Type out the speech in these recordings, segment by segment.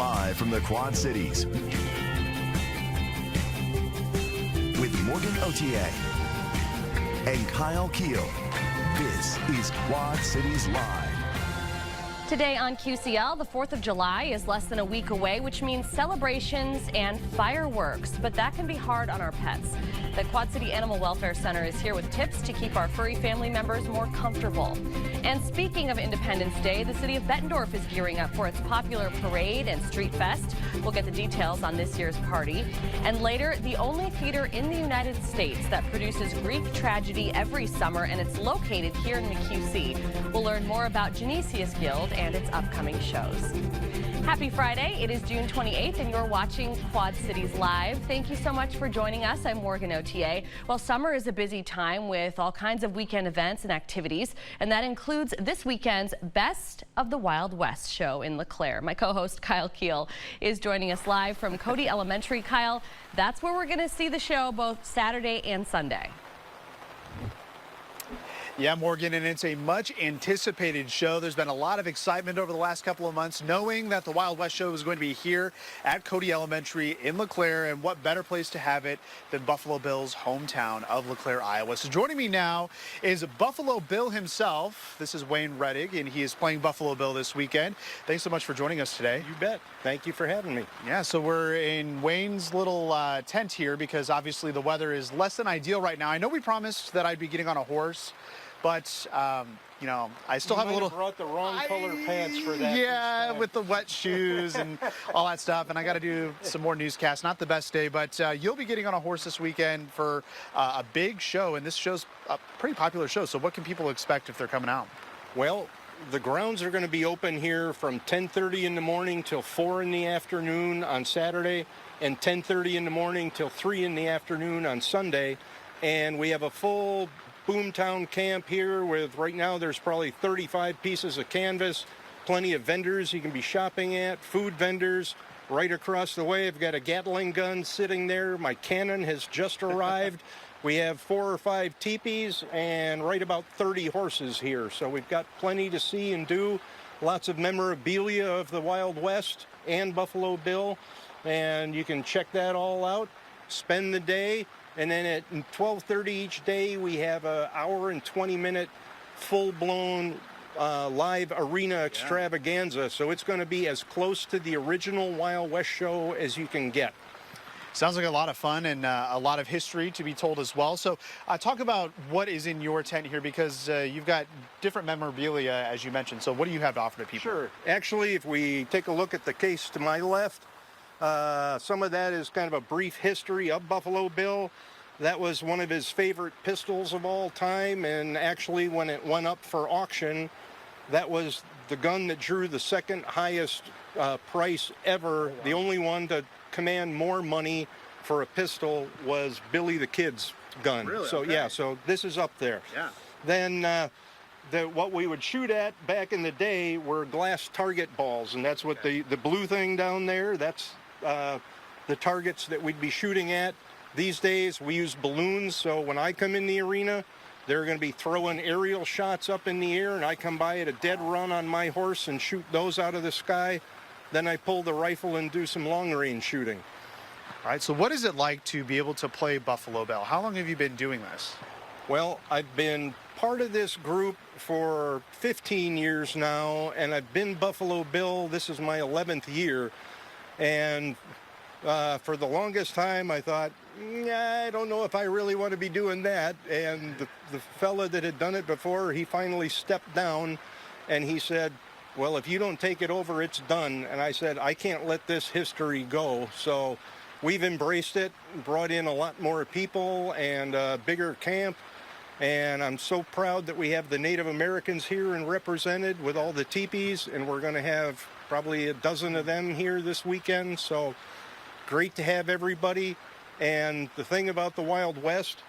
Live from the Quad Cities with Morgan Otier and Kyle Keel. This is Quad Cities Live. Today on QCL, the 4th of July is less than a week away, which means celebrations and fireworks. But that can be hard on our pets. The Quad City Animal Welfare Center is here with tips to keep our furry family members more comfortable. And speaking of Independence Day, the city of Bettendorf is gearing up for its popular parade and street fest. We'll get the details on this year's party. And later, the only theater in the United States that produces Greek tragedy every summer, and it's located here in the QC. We'll learn more about Genesius Guild and its upcoming shows. Happy Friday. It is June 28th, and you're watching Quad Cities Live. Thank you so much for joining us. I'm Morgan Otier. Well, summer is a busy time with all kinds of weekend events and activities, and that includes this weekend's Best of the Wild West show in LeClaire. My co-host Kyle Keel is joining us live from Cody Elementary. Kyle, that's where we're going to see the show both Saturday and Sunday. Yeah, Morgan, and it's a much anticipated show. There's been a lot of excitement over the last couple of months knowing that the Wild West show is going to be here at Cody Elementary in LeClaire, and what better place to have it than Buffalo Bill's hometown of LeClaire, Iowa. So joining me now is Buffalo Bill himself. This is Wayne Rettig, and he is playing Buffalo Bill this weekend. Thanks so much for joining us today. You bet. Thank you for having me. Yeah, so we're in Wayne's little tent here because obviously the weather is less than ideal right now. I know we promised that I'd be getting on a horse, but, you know, I still have a little... brought the wrong color pants for that. Yeah, with the wet shoes and all that stuff. And I got to do some more newscasts. Not the best day, but you'll be getting on a horse this weekend for a big show. And this show's a pretty popular show. So what can people expect if they're coming out? Well, the grounds are going to be open here from 10:30 in the morning till 4 in the afternoon on Saturday, and 10:30 in the morning till 3 in the afternoon on Sunday. And we have a full Boomtown camp here with, right now there's probably 35 pieces of canvas, plenty of vendors you can be shopping at, food vendors. Right across the way, I've got a Gatling gun sitting there. My cannon has just arrived. We have 4 or 5 teepees and right about 30 horses here. So we've got plenty to see and do. Lots of memorabilia of the Wild West and Buffalo Bill. And you can check that all out, spend the day. And then at 12:30 each day, we have an hour and 20-minute full-blown live arena extravaganza. So it's going to be as close to the original Wild West show as you can get. Sounds like a lot of fun and a lot of history to be told as well. So talk about what is in your tent here, because you've got different memorabilia, as you mentioned. So what do you have to offer to people? Sure. Actually, if we take a look at the case to my left, some of that is kind of a brief history of Buffalo Bill. That was one of his favorite pistols of all time, and actually when it went up for auction, that was the gun that drew the second highest price ever. The only one to command more money for a pistol was Billy the Kid's gun. Really? So okay. Yeah, so this is up there. Yeah. Then what we would shoot at back in the day were glass target balls, and that's what the blue thing down there, that's the targets that we'd be shooting at. These days we use balloons, so when I come in the arena, they're going to be throwing aerial shots up in the air, and I come by at a dead run on my horse and shoot those out of the sky. Then I pull the rifle and do some long-range shooting. All right, so what is it like to be able to play Buffalo Bill? How long have you been doing this? Well, I've been part of this group for 15 years now, and I've been Buffalo Bill. This is my 11th year. And for the longest time, I thought, I don't know if I really want to be doing that. And the fella that had done it before, he finally stepped down, and he said, well, if you don't take it over, it's done. And I said, I can't let this history go. So we've embraced it, brought in a lot more people and a bigger camp. And I'm so proud that we have the Native Americans here and represented with all the teepees, and we're going to have probably a dozen of them here this weekend. So great to have everybody. And the thing about the Wild West,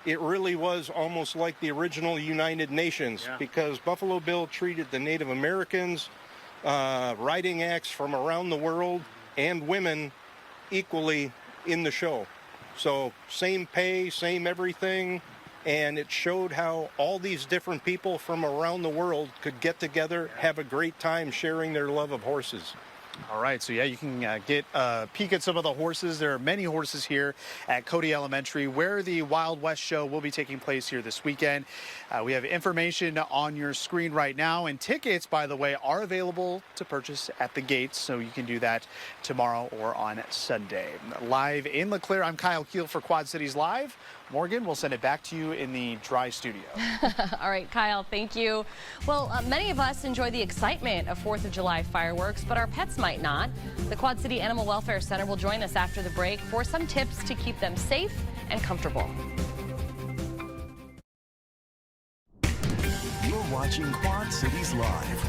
it really was almost like the original United Nations, because Buffalo Bill treated the Native Americans, riding acts from around the world, and women equally in the show. So same pay, same everything. And it showed how all these different people from around the world could get together, have a great time sharing their love of horses. All right, so yeah, you can get a peek at some of the horses. There are many horses here at Cody Elementary, where the Wild West Show will be taking place here this weekend. We have information on your screen right now, and tickets, by the way, are available to purchase at the gates, so you can do that tomorrow or on Sunday. Live in LeClaire, I'm Kyle Keel for Quad Cities Live. Morgan, we'll send it back to you in the dry studio. All right, Kyle, thank you. Well, many of us enjoy the excitement of 4th of July fireworks, but our pets might not. The Quad City Animal Welfare Center will join us after the break for some tips to keep them safe and comfortable. You're watching Quad Cities Live.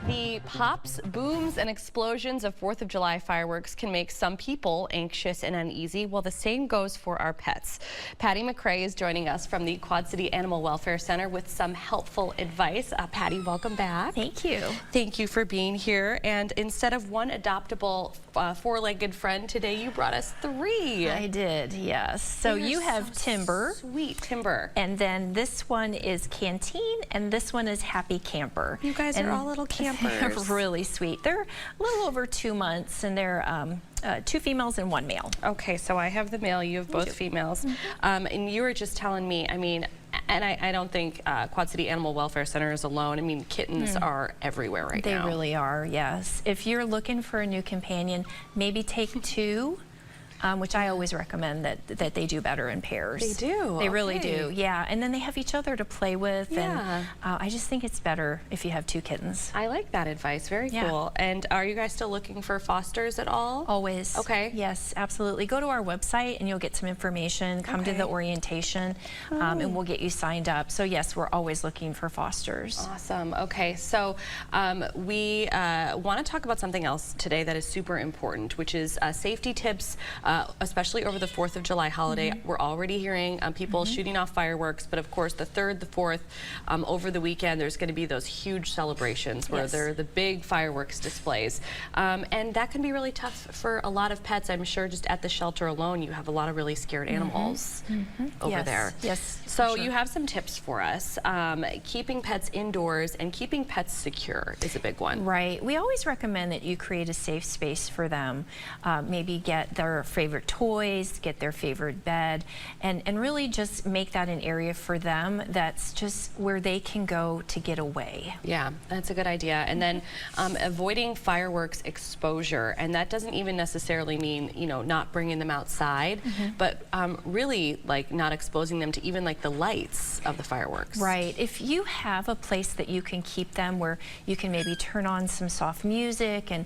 The pops, booms, and explosions of 4th of July fireworks can make some people anxious and uneasy. Well, the same goes for our pets. Patty McRae is joining us from the Quad City Animal Welfare Center with some helpful advice. Patty, welcome back. Thank you. Thank you for being here. And instead of one adoptable four-legged friend, today you brought us 3. I did, yes. So you have Timber. Sweet Timber. And then this one is Canteen, and this one is Happy Camper. You guys are all little campers. They're really sweet. They're a little over 2 months, and they're 2 females and 1 male. Okay, so I have the male, you have both females. And you were just telling me, I mean, and I don't think Quad City Animal Welfare Center is alone. I mean, kittens are everywhere right now. They really are, yes. If you're looking for a new companion, maybe take 2. Which I always recommend that they do better in pairs. They do? They really do, yeah. And then they have each other to play with. Yeah. And I just think it's better if you have 2 kittens. I like that advice. Very cool. And are you guys still looking for fosters at all? Always. Okay. Yes, absolutely. Go to our website and you'll get some information. Come to the orientation and we'll get you signed up. So yes, we're always looking for fosters. Awesome. Okay, so we want to talk about something else today that is super important, which is safety tips, especially over the 4th of July holiday. We're already hearing people shooting off fireworks, but of course the 3rd, the 4th, over the weekend, there's going to be those huge celebrations where they're the big fireworks displays. And that can be really tough for a lot of pets. I'm sure just at the shelter alone, you have a lot of really scared animals over there. Yes. So you have some tips for us. Keeping pets indoors and keeping pets secure is a big one. Right. We always recommend that you create a safe space for them. Maybe get their favorite toys, get their favorite bed, and really just make that an area for them that's just where they can go to get away. Yeah, that's a good idea. And then avoiding fireworks exposure, and that doesn't even necessarily mean, you know, not bringing them outside, but really like not exposing them to even like the lights of the fireworks. Right. If you have a place that you can keep them where you can maybe turn on some soft music and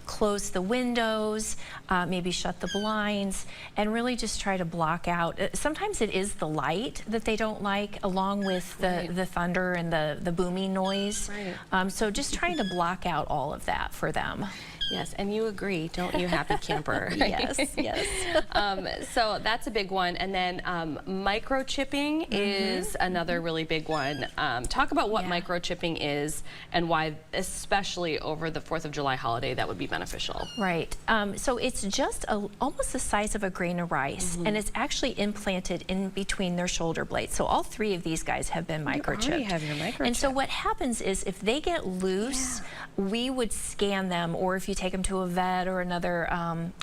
close the windows, maybe shut the blinds, and really just try to block out. Sometimes it is the light that they don't like, along with the thunder and the booming noise. Right. So just trying to block out all of that for them. Yes, and you agree, don't you, Happy Camper? Yes, yes. So that's a big one. And then microchipping is another really big one. Talk about what microchipping is and why, especially over the 4th of July holiday, that would be beneficial. Right. So it's just almost the size of a grain of rice, and it's actually implanted in between their shoulder blades. So all 3 of these guys have been microchipped. You already have your microchip. And so what happens is if they get loose, we would scan them, or if you take them to a vet or another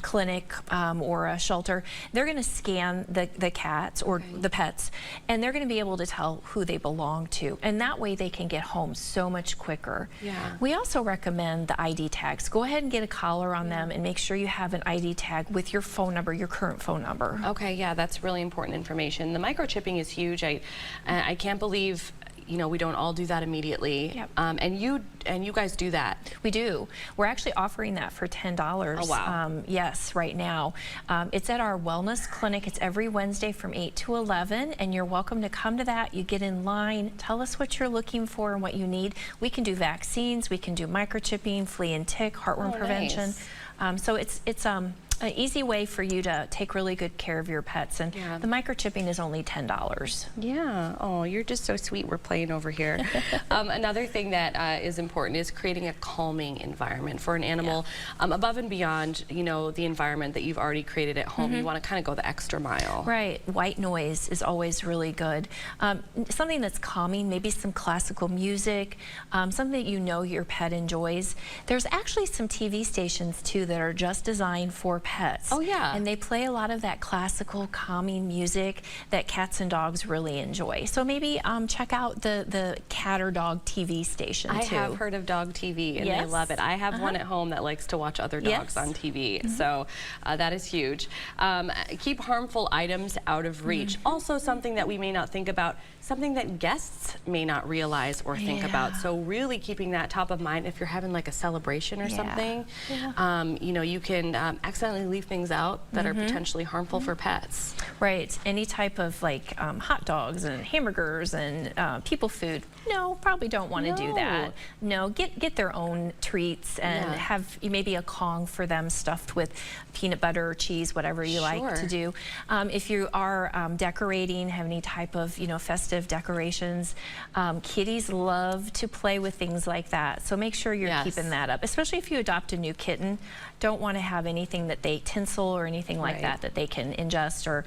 clinic or a shelter, they're going to scan the cats or the pets, and they're going to be able to tell who they belong to, and that way they can get home so much quicker. Yeah. We also recommend the ID tags. Go ahead and get a collar on them and make sure you have an ID tag with your phone number, your current phone number. Okay, yeah, that's really important information. The microchipping is huge. I can't believe, you know, we don't all do that immediately. Yep. And you guys do that. We do. We're actually offering that for $10. Oh, wow. Yes, right now. It's at our wellness clinic. It's every Wednesday from 8 to 11, and you're welcome to come to that. You get in line, tell us what you're looking for and what you need. We can do vaccines, we can do microchipping, flea and tick, heartworm prevention. Nice. So it's an easy way for you to take really good care of your pets, and Yeah. the microchipping is only $10. Yeah. Oh, you're just so sweet. We're playing over here. Another thing that is important is creating a calming environment for an animal, above and beyond, you know, the environment that you've already created at home. You want to kind of go the extra mile. Right. White noise is always really good. Something that's calming, maybe some classical music, something that you know your pet enjoys. There's actually some TV stations too that are just designed for pets. Oh, yeah. And they play a lot of that classical calming music that cats and dogs really enjoy. So maybe check out the cat or dog TV station I too. have heard of dog TV, and I Yes. love it. I have one at home that likes to watch other dogs Yes. on TV, so that is huge. Keep harmful items out of reach. Also something that we may not think about, something that guests may not realize or think about. So really keeping that top of mind if you're having like a celebration or something. You know, you can accidentally leave things out that are potentially harmful for pets. Right. Any type of like hot dogs and hamburgers and people food. No, probably don't want to do that. No, get their own treats and have maybe a Kong for them stuffed with peanut butter or cheese, whatever you like to do. If you are decorating, have any type of, you know, festive decorations, kitties love to play with things like that. So make sure you're keeping that up, especially if you adopt a new kitten. Don't want to have anything that they tinsel or anything like that that they can ingest or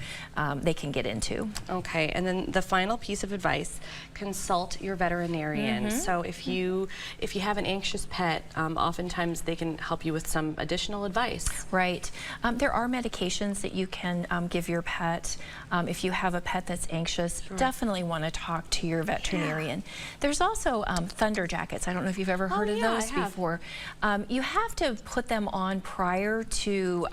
they can get into. Okay, and then the final piece of advice, consult your veterinarian. So if you have an anxious pet, oftentimes they can help you with some additional advice. Right. There are medications that you can give your pet. If you have a pet that's anxious, definitely want to talk to your veterinarian. There's also thunder jackets. I don't know if you've ever heard of those before. You have to put them on prior to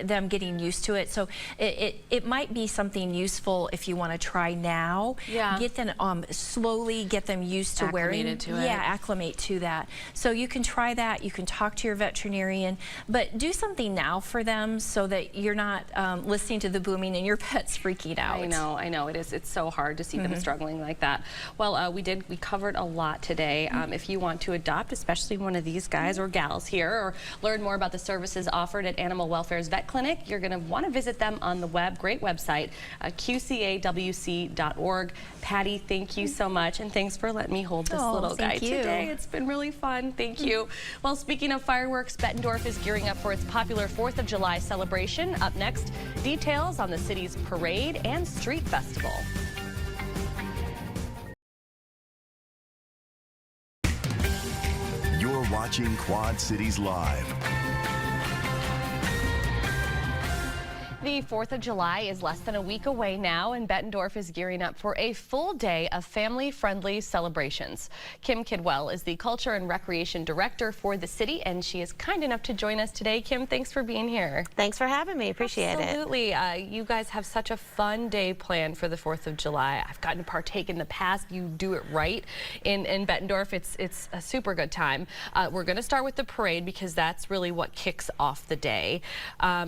them getting used to it. So it might be something useful if you want to try now. Get them slowly get them used to wearing. Acclimate to that. So you can try that. You can talk to your veterinarian, but do something now for them so that you're not listening to the booming and your pet's freaking out. I know it is. It's so hard to see them struggling like that. Well, we covered a lot today. If you want to adopt, especially one of these guys or gals here, or learn more about the services offered at Animal Welfare's Vet Clinic, you're going to want to visit them on the web. Great website, qcawc.org. Patty, thank you so much, and thanks for letting me hold this little guy today. It's been really fun. Thank you. Well, speaking of fireworks, Bettendorf is gearing up for its popular 4th of July celebration. Up next, details on the city's parade and street festival. You're watching Quad Cities Live. The 4th of July is less than a week away now, and Bettendorf is gearing up for a full day of family-friendly celebrations. Kim Kidwell is the Culture and Recreation Director for the city, and she is kind enough to join us today. Kim, thanks for being here. Thanks for having me. Appreciate it. Absolutely. You guys have such a fun day planned for the 4th of July. I've gotten to partake in the past. You do it right in Bettendorf. It's a super good time. We're going to start with the parade because that's really what kicks off the day.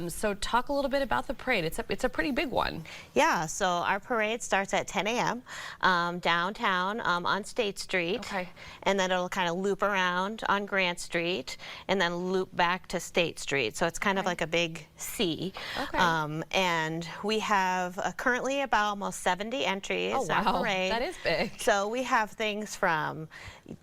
So talk a little bit about the parade. It's a pretty big one. Yeah, so our parade starts at 10 a.m. Downtown on State Street. Okay. And then it'll kind of loop around on Grant Street and then loop back to State Street. So it's kind of like a big C. Okay. And we have currently about almost 70 entries Oh, on wow. parade. That is big. So we have things from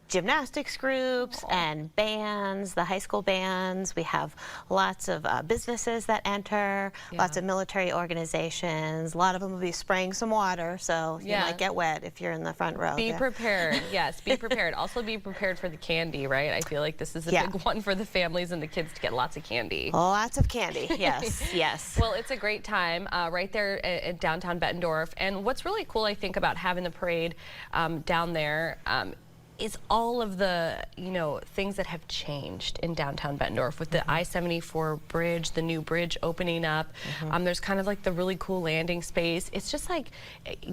gymnastics groups and bands, the high school bands. We have lots of businesses that enter, lots of military organizations. A lot of them will be spraying some water, so you might get wet if you're in the front row. Be prepared. Yes, be prepared. Also be prepared for the candy, right? I feel like this is a big one for the families and the kids to get lots of candy. Lots of candy, yes, yes. Well, it's a great time right there in downtown Bettendorf. And what's really cool, I think, about having the parade down there is all of the, you know, things that have changed in downtown Bettendorf with the I-74 bridge, the new bridge opening up. There's kind of like the really cool landing space. It's just like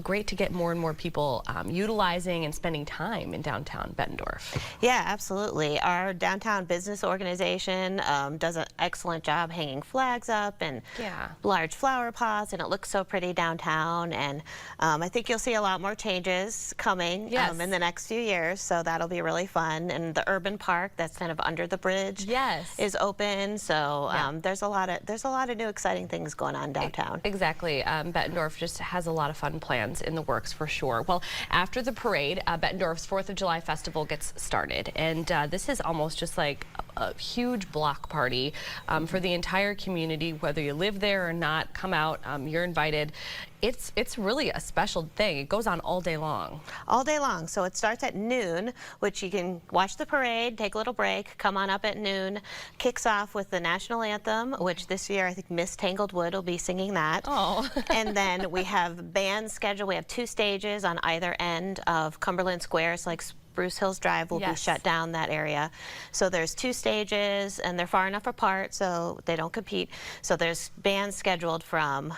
great to get more and more people utilizing and spending time in downtown Bettendorf. Yeah, absolutely. Our downtown business organization does an excellent job hanging flags up and large flower pots, and it looks so pretty downtown. And I think you'll see a lot more changes coming in the next few years. So so that'll be really fun. And the urban park that's kind of under the bridge Yes. is open. So Yeah. there's a lot of new exciting things going on downtown. Exactly. Bettendorf just has a lot of fun plans in the works for sure. Well, after the parade, Bettendorf's 4th of July Festival gets started. And this is almost just like a huge block party for the entire community. Whether you live there or not, come out. You're invited. It's really a special thing. It goes on all day long. All day long. So it starts at noon, which you can watch the parade, take a little break, come on up at noon. Kicks off with the national anthem, which this year I think Miss Tangledwood will be singing that. Oh. And then we have bands scheduled. We have 2 stages on either end of Cumberland Square. So like Spruce Hills Drive will be Yes. shut down, that area. So there's 2 stages, and they're far enough apart so they don't compete. So there's bands scheduled from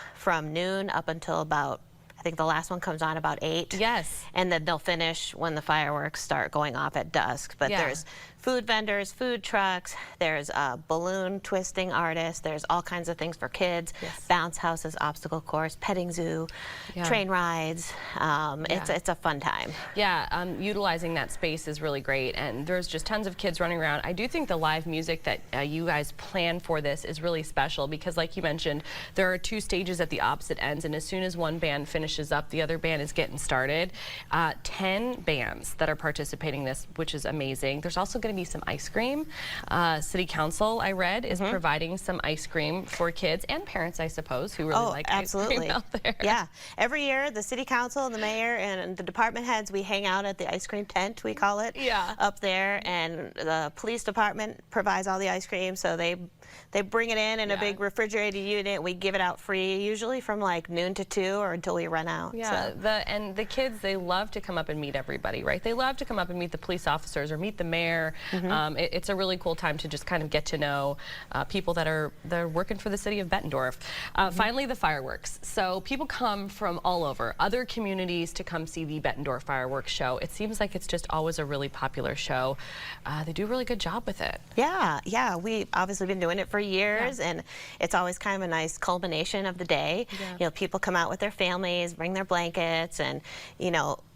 noon up until about, I think the last one comes on about 8. Yes. And then they'll finish when the fireworks start going off at dusk. But Yeah. there's food vendors, food trucks, there's balloon twisting artists, there's all kinds of things for kids, Yes. bounce houses, obstacle course, petting zoo, Yeah. train rides. It's a fun time. Yeah, utilizing that space is really great, and there's just tons of kids running around. I do think the live music that you guys plan for this is really special because, like you mentioned, there are 2 stages at the opposite ends, and as soon as one band finishes up, the other band is getting started. 10 bands that are participating in this, which is amazing. There's also going to be some ice cream. City Council, I read, is providing some ice cream for kids and parents, I suppose, who really like absolutely. ice cream out there. Yeah. Every year, the city council and the mayor and the department heads, we hang out at the ice cream tent, we call it, Yeah. up there. And the police department provides all the ice cream, so they bring it in a Yeah. big refrigerated unit. We give it out free, usually from like noon to 2 or until we run out. Yeah, So. and the kids, they love to come up and meet everybody, right? They love to come up and meet the police officers or meet the mayor. It's a really cool time to just kind of get to know people that are working for the city of Bettendorf. Finally, the fireworks. So people come from all over, other communities to come see the Bettendorf fireworks show. It seems like it's just always a really popular show. They do a really good job with it. Yeah, we've obviously been doing it for years, and it's always kind of a nice culmination of the day. Yeah. You know, people come out with their families, bring their blankets, and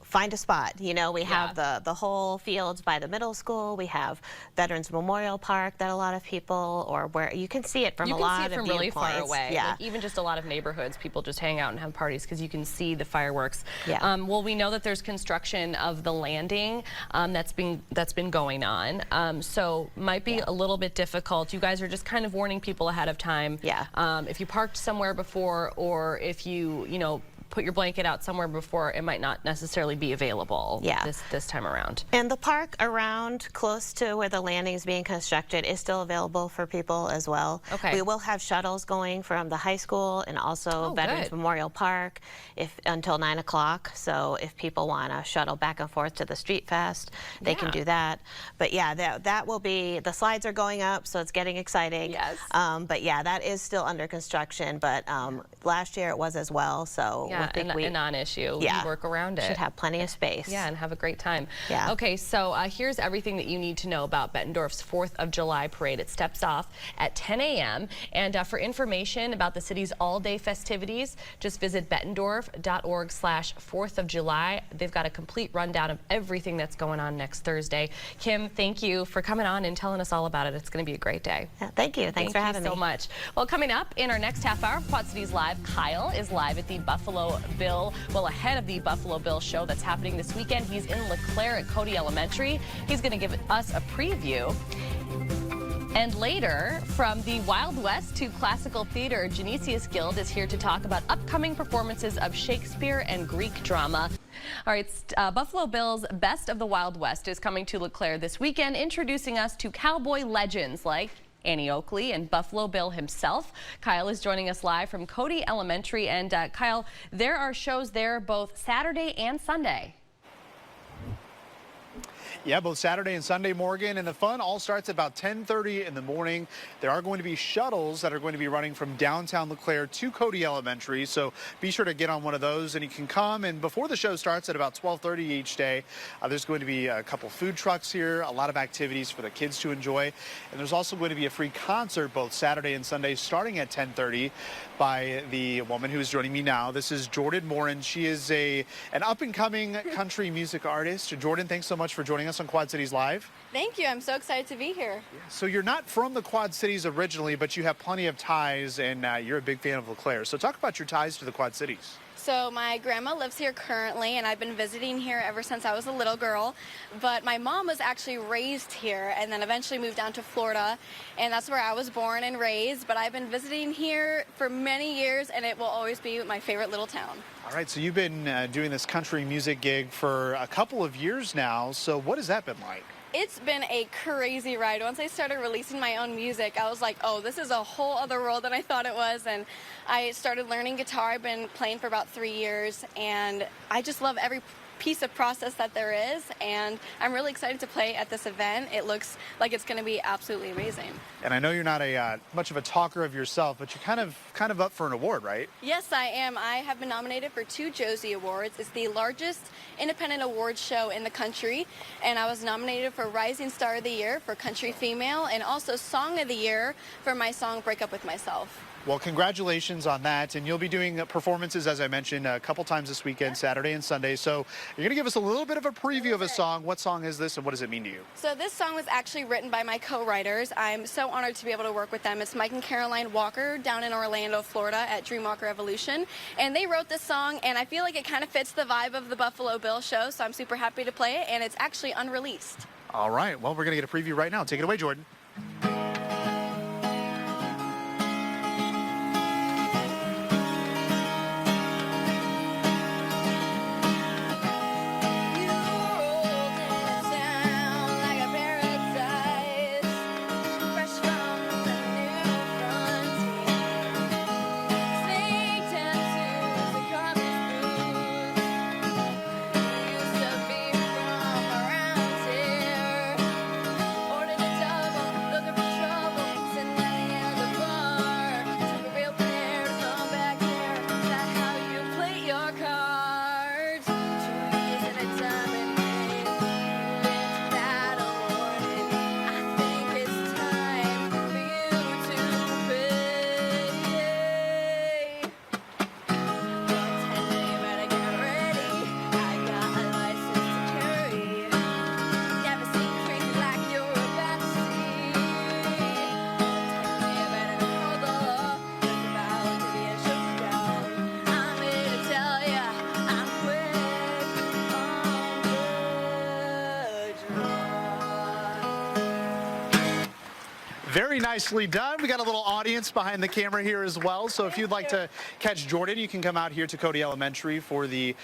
find a spot. We have the whole fields by the middle school. We have Veterans Memorial Park that a lot of people, or where you can see it from You a can lot see it of from really far viewpoints. away. Yeah. Like even just a lot of neighborhoods, people just hang out and have parties because you can see the fireworks. Yeah. Well, we know that there's construction of the landing that's been going on. So might be a little bit difficult. You guys are just kind of warning people ahead of time. Yeah. If you parked somewhere before, or if you put your blanket out somewhere before, it might not necessarily be available this time around. And the park around close to where the landing is being constructed is still available for people as well. Okay. We will have shuttles going from the high school and also Veterans good. Memorial Park until 9 o'clock. So if people want to shuttle back and forth to the Street Fest, they can do that. But yeah, that will be, the slides are going up, so it's getting exciting. Yes. But yeah, that is still under construction. But last year it was as well. So Yeah, I think a non-issue. Yeah. We work around it. should have plenty of space. Yeah, and have a great time. Yeah. Okay, so here's everything that you need to know about Bettendorf's 4th of July parade. It steps off at 10 a.m. And for information about the city's all-day festivities, just visit bettendorf.org/4th of July. They've got a complete rundown of everything that's going on next Thursday. Kim, thank you for coming on and telling us all about it. It's going to be a great day. Yeah, thank you. Thanks for having me. Thank you so much. Well, coming up in our next half hour of Quad Cities Live, Kyle is live at the Buffalo Bill, ahead of the Buffalo Bill show that's happening this weekend. He's in LeClaire at Cody Elementary. He's going to give us a preview. And later, from the Wild West to classical theater, Genesius Guild is here to talk about upcoming performances of Shakespeare and Greek drama. All right, Buffalo Bill's Best of the Wild West is coming to LeClaire this weekend, introducing us to cowboy legends like Annie Oakley and Buffalo Bill himself. Kyle is joining us live from Cody Elementary. And Kyle, there are shows there both Saturday and Sunday. Yeah, both Saturday and Sunday, Morgan, and the fun all starts at about 10:30 in the morning. There are going to be shuttles that are going to be running from downtown LeClaire to Cody Elementary, so be sure to get on one of those, and you can come. And before the show starts at about 12:30 each day, there's going to be a couple food trucks here, a lot of activities for the kids to enjoy, and there's also going to be a free concert both Saturday and Sunday starting at 10:30 by the woman who is joining me now. This is Jordan Morin. She is an up-and-coming country music artist. Jordan, thanks so much for joining us us on Quad Cities Live. Thank you. I'm so excited to be here. So you're not from the Quad Cities originally, but you have plenty of ties, and you're a big fan of LeClaire. So talk about your ties to the Quad Cities. So my grandma lives here currently, and I've been visiting here ever since I was a little girl. But my mom was actually raised here and then eventually moved down to Florida, and that's where I was born and raised. But I've been visiting here for many years, and it will always be my favorite little town. All right, so you've been doing this country music gig for a couple of years now. So what has that been like? It's been a crazy ride. Once I started releasing my own music, I was like, oh, this is a whole other world than I thought it was. And I started learning guitar. I've been playing for about 3 years, and I just love every piece of process that there is, and I'm really excited to play at this event. It looks like it's going to be absolutely amazing. And I know you're not a much of a talker of yourself, but you're kind of up for an award, right? Yes, I am. I have been nominated for 2 Josie Awards. It's the largest independent awards show in the country, and I was nominated for Rising Star of the Year for Country Female and also Song of the Year for my song Break Up With Myself. Well, congratulations on that. And you'll be doing performances, as I mentioned, a couple times this weekend, Saturday and Sunday. So you're going to give us a little bit of a preview of a song. What song is this, and what does it mean to you? So this song was actually written by my co-writers. I'm so honored to be able to work with them. It's Mike and Caroline Walker down in Orlando, Florida at Dreamwalker Evolution. And they wrote this song, and I feel like it kind of fits the vibe of the Buffalo Bill show, so I'm super happy to play it, and it's actually unreleased. All right. Well, we're going to get a preview right now. Take it away, Jordan. Very nicely done. We got a little audience behind the camera here as well. So if you'd like to catch Jordan, you can come out here to Cody Elementary for the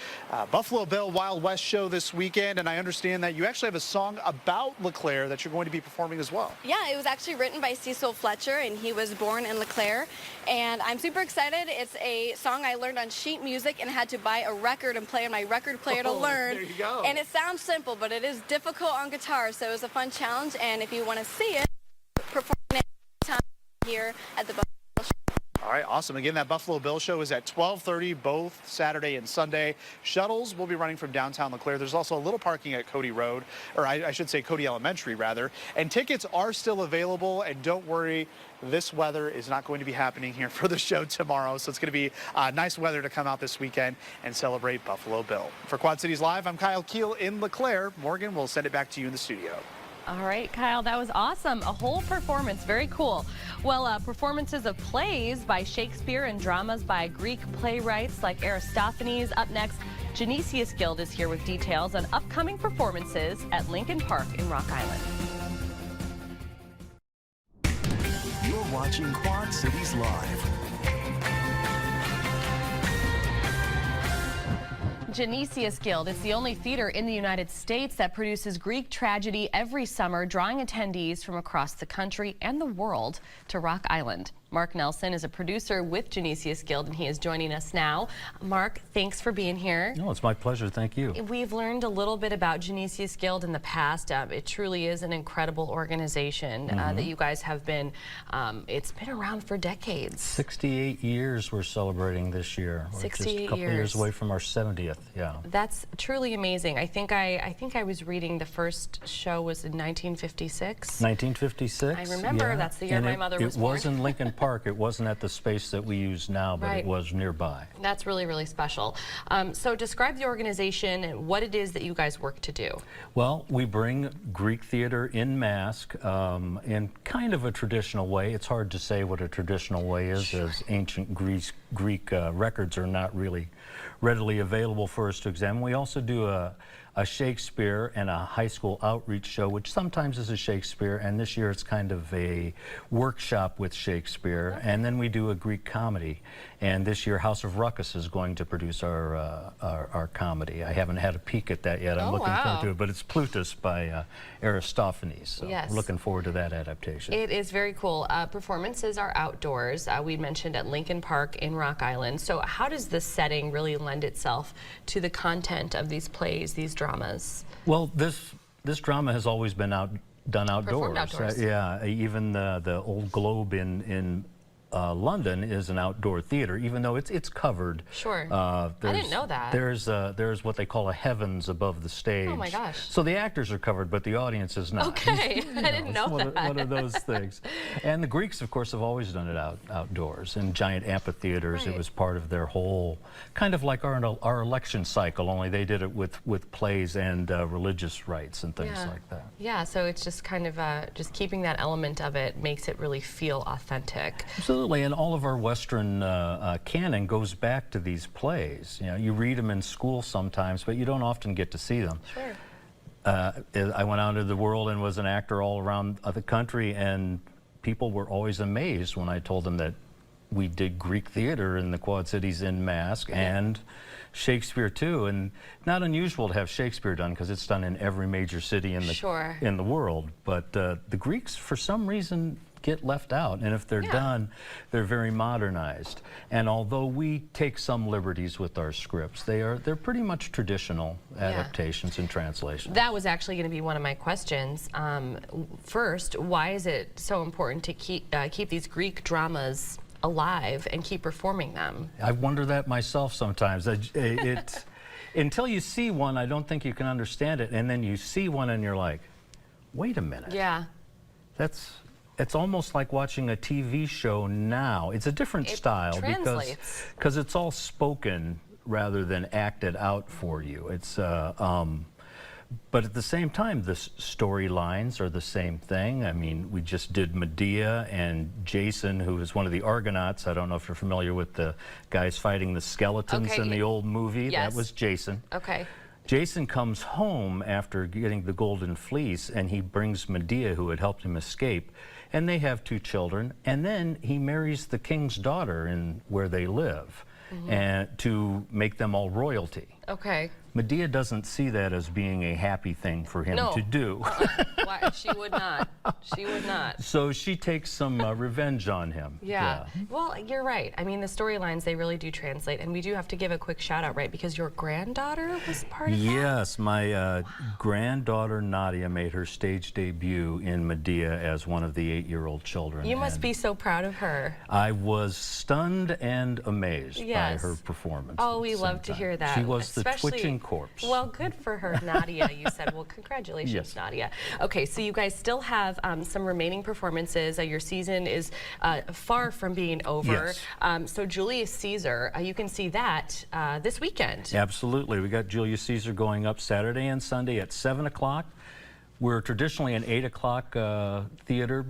Buffalo Bill Wild West show this weekend. And I understand that you actually have a song about LeClaire that you're going to be performing as well. Yeah, it was actually written by Cecil Fletcher, and he was born in LeClaire. And I'm super excited. It's a song I learned on sheet music and had to buy a record and play on my record player to learn. There you go. And it sounds simple, but it is difficult on guitar. So it was a fun challenge. And if you want to see it, performing it here at the Buffalo Bill show. All right, awesome. Again, that Buffalo Bill show is at 12:30 both Saturday and Sunday. Shuttles will be running from downtown LeClaire. There's also a little parking at Cody Road, or I should say Cody Elementary, rather. And tickets are still available. And don't worry, this weather is not going to be happening here for the show tomorrow. So it's going to be nice weather to come out this weekend and celebrate Buffalo Bill. For Quad Cities Live, I'm Kyle Keel in LeClaire. Morgan, we'll send it back to you in the studio. All right, Kyle, that was awesome. A whole performance. Very cool. Well, performances of plays by Shakespeare and dramas by Greek playwrights like Aristophanes. Up next, Genesius Guild is here with details on upcoming performances at Lincoln Park in Rock Island. You're watching Quad Cities Live. Genesius Guild is the only theater in the United States that produces Greek tragedy every summer, drawing attendees from across the country and the world to Rock Island. Mark Nelson is a producer with Genesius Guild, and he is joining us now. Mark, thanks for being here. No, it's my pleasure. Thank you. We've learned a little bit about Genesius Guild in the past. It truly is an incredible organization that you guys have been. It's been around for decades. 68 years we're celebrating this year. We're 68 just a couple years away from our 70th. Yeah. That's truly amazing. I think I was reading the first show was in 1956. 1956. I remember. Yeah. That's the year and my mother was born. born. It was in Lincoln Park. It wasn't at the space that we use now, but Right. it was nearby. That's really, really special. So describe the organization and what it is that you guys work to do. Well, we bring Greek theater in mask in kind of a traditional way. It's hard to say what a traditional way is, as ancient Greek records are not really readily available for us to examine. We also do a Shakespeare and a high school outreach show, which sometimes is a Shakespeare, and this year it's kind of a workshop with Shakespeare. And then we do a Greek comedy, and this year House of Ruckus is going to produce our comedy. I haven't had a peek at that yet. I'm looking forward to it, but it's Plutus by Aristophanes, so Yes. we're looking forward to that adaptation. It is very cool. Performances are outdoors. We mentioned at Lincoln Park in Rock Island. So how does the setting really lend itself to the content of these plays, these dramas? Well, this drama has always been done outdoors. Performed outdoors. Yeah, even the old Globe in London is an outdoor theater, even though it's covered. Sure. I didn't know that. There's what they call a heavens above the stage. Oh my gosh. So the actors are covered, but the audience is not. Okay, I didn't know It's that. one of those things. And the Greeks, of course, have always done it outdoors in giant amphitheaters. It Right. was part of their whole, kind of like our election cycle, only they did it with plays and religious rites and things like that. Yeah, so it's just kind of just keeping that element of it makes it really feel authentic. Absolutely, and all of our Western canon goes back to these plays. You know, you read them in school sometimes, but you don't often get to see them. Sure. I went out into the world and was an actor all around the country, and people were always amazed when I told them that we did Greek theater in the Quad Cities in mask and Shakespeare too. And not unusual to have Shakespeare done because it's done in every major city in the world. But the Greeks, for some reason, get left out, and if they're done, they're very modernized. And although we take some liberties with our scripts, they're pretty much traditional adaptations and translations. That was actually going to be one of my questions. First, why is it so important to keep these Greek dramas alive and keep performing them? I wonder that myself sometimes. Until you see one, I don't think you can understand it, and then you see one and you're like, wait a minute. Yeah. It's almost like watching a TV show now. It's a different style because it's all spoken rather than acted out for you. It's but at the same time, the storylines are the same thing. I mean, we just did Medea and Jason, who is one of the Argonauts. I don't know if you're familiar with the guys fighting the skeletons in the old movie. Yes. That was Jason. Okay. Jason comes home after getting the Golden Fleece, and he brings Medea, who had helped him escape, and they have 2 children, and then he marries the king's daughter in where they live, and to make them all royalty. Okay. Medea doesn't see that as being a happy thing for him to do. Why? She would not. She would not. So she takes some revenge on him. Yeah. Well, you're right. I mean, the storylines, they really do translate. And we do have to give a quick shout out, right? Because your granddaughter was part of that? Yes, my granddaughter Nadia made her stage debut in Medea as one of the 8-year-old children. You must be so proud of her. I was stunned and amazed by her performance. Oh, we love to hear that. She was the Especially- twitching corpse. Well, good for her, Nadia. You said, well, congratulations, Nadia. Okay, so you guys still have some remaining performances. Your season is far from being over. Yes. So Julius Caesar, you can see that this weekend. Absolutely. We got Julius Caesar going up Saturday and Sunday at 7 o'clock. We're traditionally an 8 o'clock theater,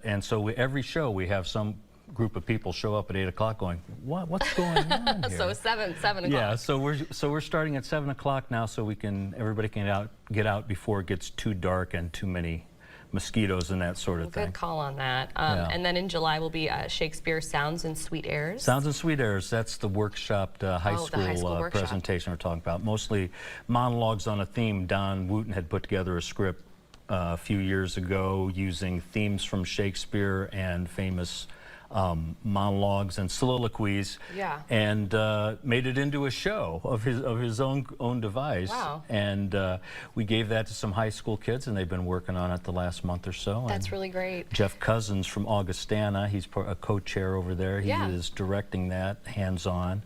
and so every show we have some group of people show up at 8 o'clock going, what's going on here? So 7 o'clock. Yeah, so we're starting at 7 o'clock now, so everybody can get out before it gets too dark and too many mosquitoes and that sort of thing. Good call on that. And then in July will be Shakespeare Sounds and Sweet Airs. Sounds and Sweet Airs, that's the workshopped high school workshop. presentation we're talking about. Mostly monologues on a theme. Don Wooten had put together a script a few years ago using themes from Shakespeare and famous monologues and soliloquies, and made it into a show of his own device. Wow. And we gave that to some high school kids, and they've been working on it the last month or so. That's really great. Jeff Cousins from Augustana, he's a co-chair over there. He is directing that hands-on,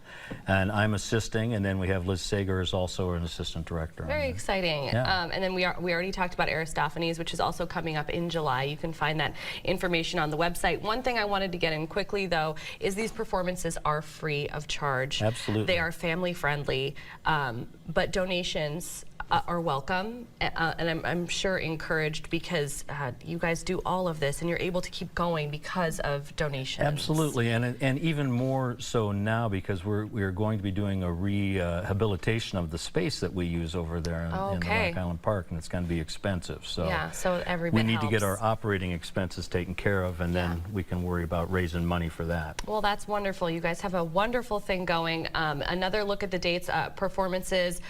and I'm assisting. And then we have Liz Sager is also an assistant director. Very exciting. Yeah. And then we already talked about Aristophanes, which is also coming up in July. You can find that information on the website. One thing I wanted to get mention quickly, though, is these performances are free of charge. Absolutely. They are family friendly, but donations are welcome, and I'm sure encouraged, because you guys do all of this and you're able to keep going because of donations. Absolutely, and even more so now, because we're going to be doing a rehabilitation of the space that we use over there in the Rock Island Park, and it's going to be expensive. So yeah, so every we bit need to get helps. our operating expenses taken care of, and then we can worry about raising money for that. Well, that's wonderful. You guys have a wonderful thing going. Another look at the dates, performances.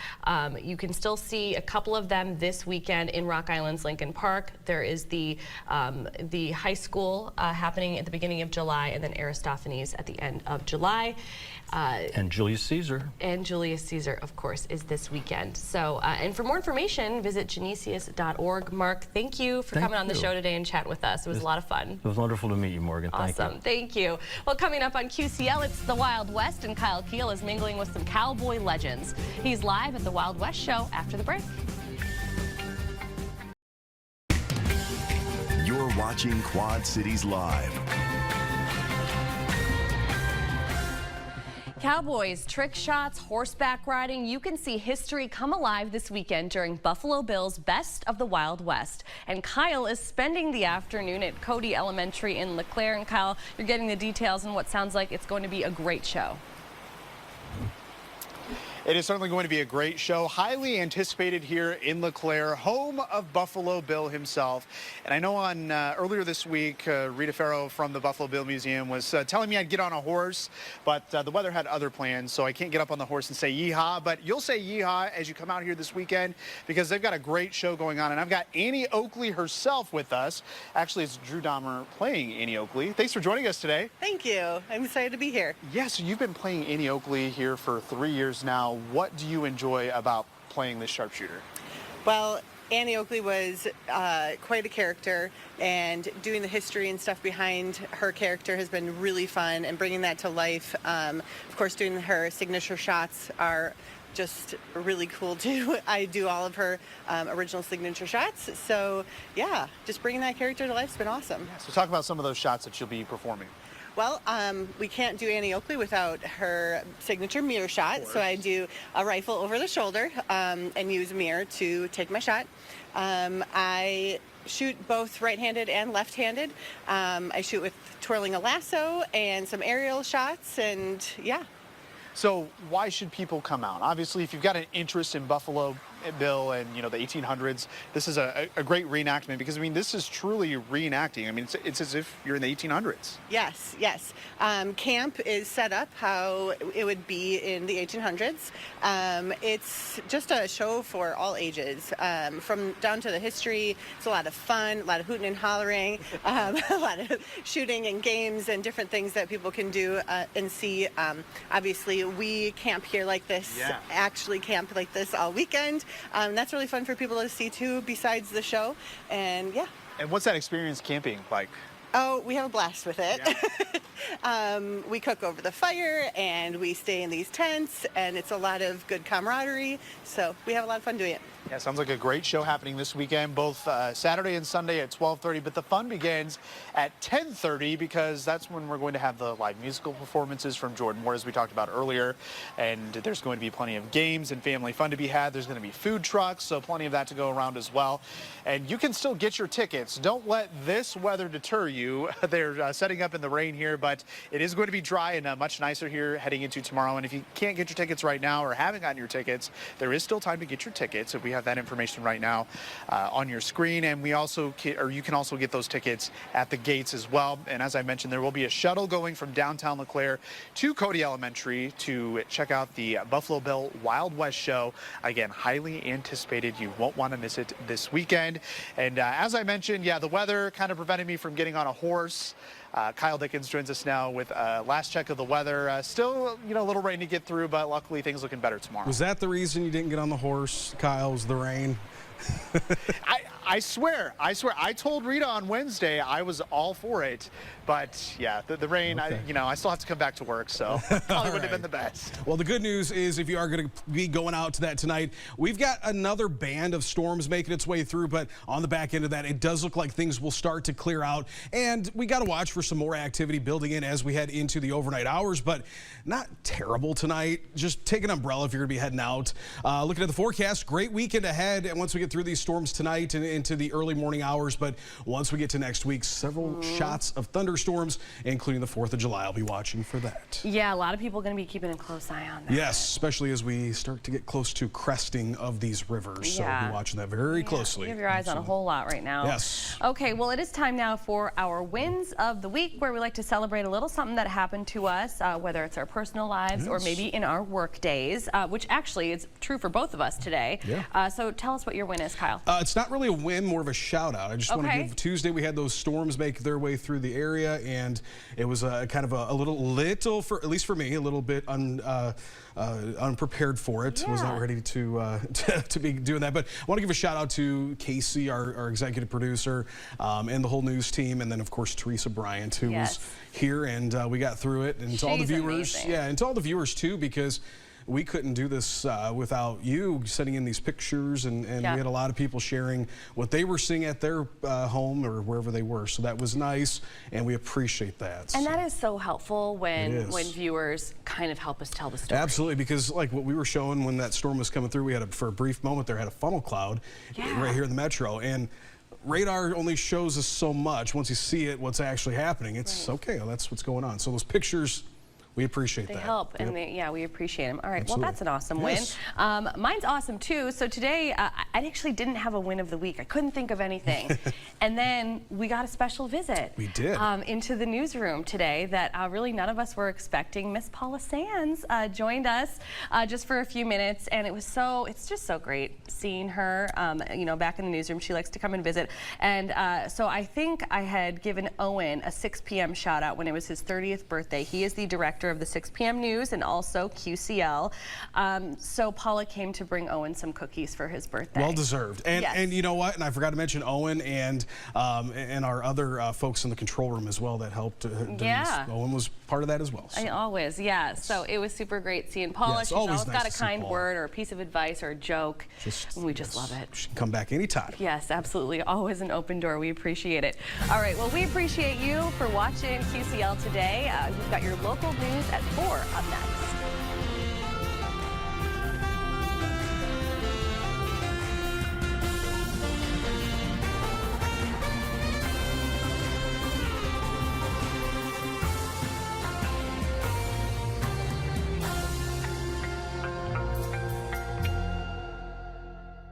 You can still see a couple of them this weekend in Rock Island's Lincoln Park. There is the high school happening at the beginning of July, and then Aristophanes at the end of July. And Julius Caesar. And Julius Caesar, of course, is this weekend. So, and for more information, visit genesius.org. Mark, thank you for coming on the show today and chatting with us. It was a lot of fun. It was wonderful to meet you, Morgan. Awesome. Thank you. Thank you. Well, coming up on QCL, it's the Wild West, and Kyle Keel is mingling with some cowboy legends. He's live at the Wild West show after the break. You're watching Quad Cities Live. Cowboys, trick shots, horseback riding. You can see history come alive this weekend during Buffalo Bill's Best of the Wild West. And Kyle is spending the afternoon at Cody Elementary in LeClaire. And Kyle, you're getting the details on what sounds like it's going to be a great show. It is certainly going to be a great show, highly anticipated here in LeClaire, home of Buffalo Bill himself. And I know on earlier this week, Rita Farrow from the Buffalo Bill Museum was telling me I'd get on a horse, but the weather had other plans, so I can't get up on the horse and say yeehaw. But you'll say yeehaw as you come out here this weekend, because they've got a great show going on. And I've got Annie Oakley herself with us. Actually, it's Drew Dahmer playing Annie Oakley. Thanks for joining us today. Thank you. I'm excited to be here. Yeah, so you've been playing Annie Oakley here for 3 years now. What do you enjoy about playing this sharpshooter? Well, Annie Oakley was quite a character, and doing the history and stuff behind her character has been really fun, and bringing that to life. Of course, doing her signature shots are just really cool too. I do all of her original signature shots. So yeah, just bringing that character to life has been awesome. So talk about some of those shots that you'll be performing. Well, we can't do Annie Oakley without her signature mirror shot. So I do a rifle over the shoulder and use a mirror to take my shot. I shoot both right-handed and left-handed. I shoot with twirling a lasso and some aerial shots, and yeah. So why should people come out? Obviously, if you've got an interest in Buffalo Bill and, you know, the 1800s, this is a great reenactment, because I mean, this is truly reenacting. I mean, it's as if you're in the 1800s. Yes, yes. Camp is set up how it would be in the 1800s. It's just a show for all ages, from down to the history. It's a lot of fun, a lot of hooting and hollering, a lot of shooting and games and different things that people can do and see. Obviously, we camp here like this, actually camp like this all weekend. That's really fun for people to see too, besides the show. And yeah. And what's that experience camping like? Oh, we have a blast with it. Yeah. We cook over the fire, and we stay in these tents, and it's a lot of good camaraderie. So we have a lot of fun doing it. Yeah, sounds like a great show happening this weekend, both Saturday and Sunday at 12:30. But the fun begins at 10:30, because that's when we're going to have the live musical performances from Jordan Moore, as we talked about earlier. And there's going to be plenty of games and family fun to be had. There's going to be food trucks, so plenty of that to go around as well. And you can still get your tickets. Don't let this weather deter you. They're setting up in the rain here, but it is going to be dry and much nicer here heading into tomorrow. And if you can't get your tickets right now, or haven't gotten your tickets, there is still time to get your tickets. If we have that information right now on your screen, and we also you can also get those tickets at the gates as well. And as I mentioned, there will be a shuttle going from downtown LeClaire to Cody Elementary to check out the Buffalo Bill Wild West show. Again, highly anticipated. You won't want to miss it this weekend. And as I mentioned, yeah, the weather kind of prevented me from getting on a horse. Kyle Dickens joins us now with last check of the weather. Still, you know, a little rain to get through, but luckily things looking better tomorrow. Was that the reason you didn't get on the horse, Kyle? Was the rain? I swear. I told Rita on Wednesday I was all for it, but yeah, the rain. Okay. I still have to come back to work, so probably wouldn't have been the best. Well, the good news is if you are going to be going out to that tonight, we've got another band of storms making its way through, but on the back end of that, it does look like things will start to clear out, and we got to watch for some more activity building in as we head into the overnight hours, but not terrible tonight. Just take an umbrella if you're going to be heading out. Looking at the forecast, great weekend ahead, and once we get through these storms tonight and into the early morning hours, but once we get to next week, several shots of thunderstorms, including the 4th of July. I'll be watching for that. Yeah, a lot of people are going to be keeping a close eye on that. Yes, especially as we start to get close to cresting of these rivers. So we'll be watching that very closely. You have your eyes on a whole lot right now. Yes. Okay, well, it is time now for our wins of the week, where we like to celebrate a little something that happened to us, whether it's our personal lives or maybe in our work days, which actually is true for both of us today. Yeah. So tell us what your win is, Kyle. It's not really a win, more of a shout out. I just want to give Tuesday, we had those storms make their way through the area, and it was kind of a little, for at least for me, a little bit unprepared for it. Was not ready to be doing that. But I want to give a shout out to Casey, our executive producer, and the whole news team, and then of course Teresa Bryant, who was here, and we got through it. And to all the viewers, and to all the viewers too, because we couldn't do this without you sending in these pictures, and we had a lot of people sharing what they were seeing at their home or wherever they were. So that was nice, and we appreciate that. And that is so helpful when viewers kind of help us tell the story. Absolutely, because like what we were showing when that storm was coming through, we had for a brief moment there had a funnel cloud right here in the metro, and radar only shows us so much. Once you see it, what's actually happening, it's okay, well, that's what's going on. So those pictures, we appreciate that. They help, and we appreciate them. All right, Absolutely. well, that's an awesome win. Mine's awesome, too. So today, I actually didn't have a win of the week. I couldn't think of anything. And then we got a special visit. We did. Into the newsroom today that really none of us were expecting. Miss Paula Sands joined us just for a few minutes, and it's just so great seeing her, back in the newsroom. She likes to come and visit. And so I think I had given Owen a 6 p.m. shout out when it was his 30th birthday. He is the director of the 6 p.m. news and also QCL. So Paula came to bring Owen some cookies for his birthday. Well deserved. And you know what? And I forgot to mention Owen and our other folks in the control room as well that helped. Owen was part of that as well. So. Always, So it was super great seeing Paula. She's always nice got a kind word or a piece of advice or a joke. We just love it. She can come back anytime. Yes, absolutely. Always an open door. We appreciate it. All right. Well, we appreciate you for watching QCL today. We've got your local news at 4 up next.